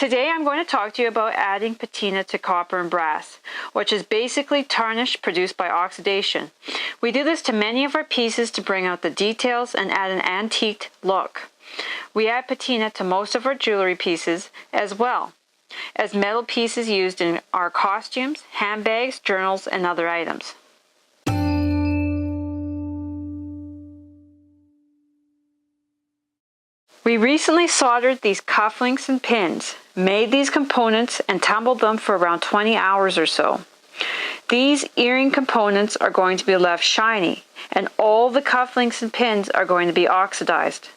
Today I'm going to talk to you about adding patina to copper and brass, which is basically tarnish produced by oxidation. We do this to many of our pieces to bring out the details and add an antiqued look. We add patina to most of our jewelry pieces as well as metal pieces used in our costumes, handbags, journals, and other items. We recently soldered these cufflinks and pins, made these components, and tumbled them for around 20 hours or so. These earring components are going to be left shiny, and all the cufflinks and pins are going to be oxidized.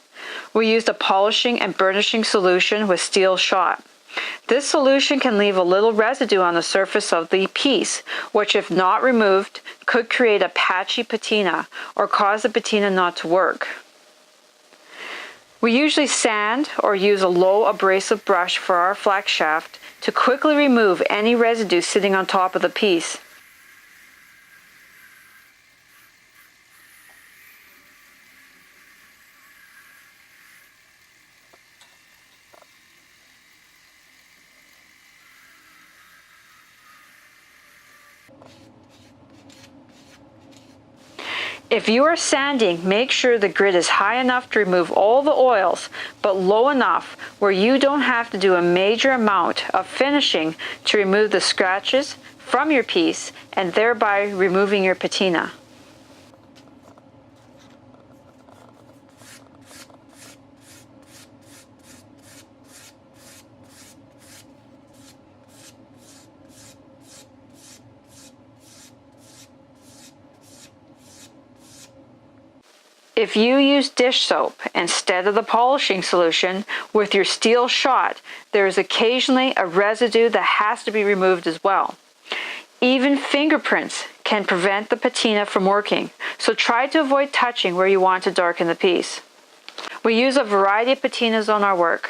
We used a polishing and burnishing solution with steel shot. This solution can leave a little residue on the surface of the piece, which if not removed, could create a patchy patina or cause the patina not to work. We usually sand or use a low abrasive brush for our flex shaft to quickly remove any residue sitting on top of the piece. If you are sanding, make sure the grit is high enough to remove all the oils, but low enough where you don't have to do a major amount of finishing to remove the scratches from your piece and thereby removing your patina. If you use dish soap instead of the polishing solution with your steel shot, there is occasionally a residue that has to be removed as well. Even fingerprints can prevent the patina from working, so try to avoid touching where you want to darken the piece. We use a variety of patinas on our work.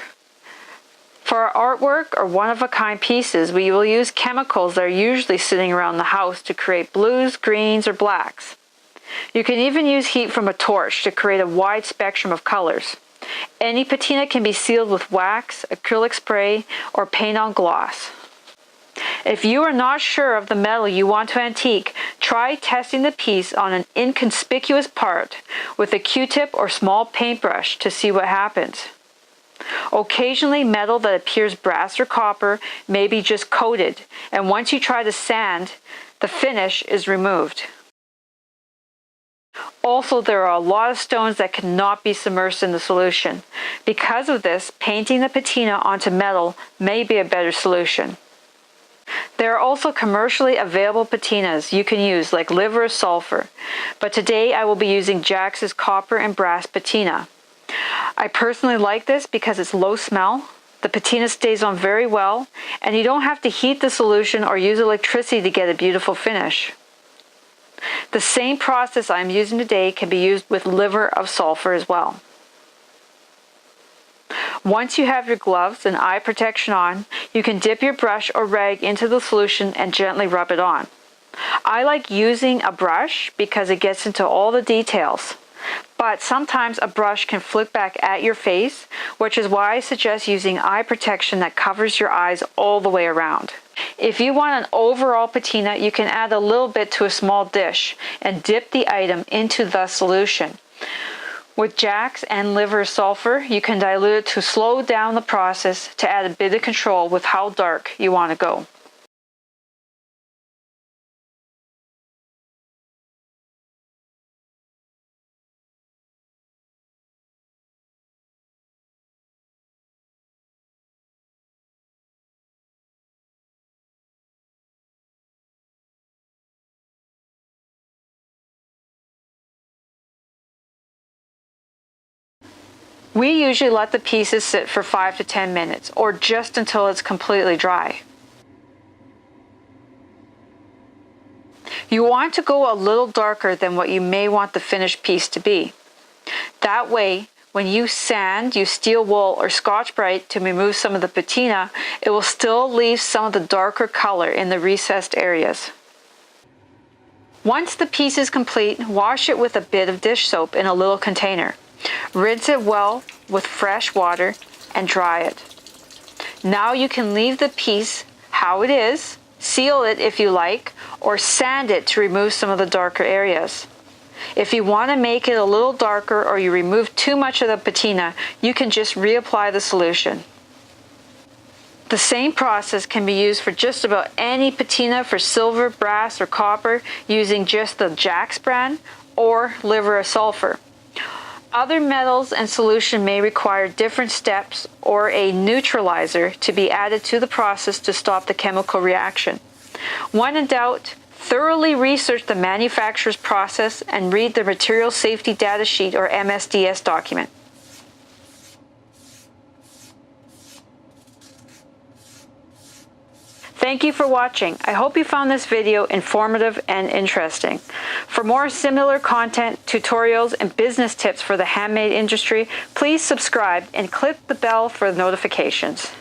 For our artwork or one-of-a-kind pieces, we will use chemicals that are usually sitting around the house to create blues, greens, or blacks. You can even use heat from a torch to create a wide spectrum of colors. Any patina can be sealed with wax, acrylic spray, or paint-on gloss. If you are not sure of the metal you want to antique, try testing the piece on an inconspicuous part with a Q-tip or small paintbrush to see what happens. Occasionally, metal that appears brass or copper may be just coated, and once you try to sand, the finish is removed. Also, there are a lot of stones that cannot be submerged in the solution. Because of this, painting the patina onto metal may be a better solution. There are also commercially available patinas you can use like Liver or Sulfur, but today I will be using Jax's copper and brass patina. I personally like this because it's low smell, the patina stays on very well, and you don't have to heat the solution or use electricity to get a beautiful finish. The same process I'm using today can be used with Liver of Sulfur as well. Once you have your gloves and eye protection on, you can dip your brush or rag into the solution and gently rub it on. I like using a brush because it gets into all the details, but sometimes a brush can flick back at your face, which is why I suggest using eye protection that covers your eyes all the way around. If you want an overall patina, you can add a little bit to a small dish and dip the item into the solution. With Jax and Liver Sulfur, you can dilute it to slow down the process to add a bit of control with how dark you want to go. We usually let the pieces sit for 5 to 10 minutes, or just until it's completely dry. You want to go a little darker than what you may want the finished piece to be. That way, when you sand, use steel wool or Scotch-Brite to remove some of the patina, it will still leave some of the darker color in the recessed areas. Once the piece is complete, wash it with a bit of dish soap in a little container. Rinse it well with fresh water and dry it. Now you can leave the piece how it is, seal it if you like, or sand it to remove some of the darker areas. If you want to make it a little darker or you remove too much of the patina, you can just reapply the solution. The same process can be used for just about any patina for silver, brass, or copper using just the Jax brand or liver of sulfur. Other metals and solution may require different steps or a neutralizer to be added to the process to stop the chemical reaction. When in doubt, thoroughly research the manufacturer's process and read the Material Safety Data Sheet or MSDS document. Thank you for watching. I hope you found this video informative and interesting. For more similar content, tutorials, and business tips for the handmade industry, please subscribe and click the bell for notifications.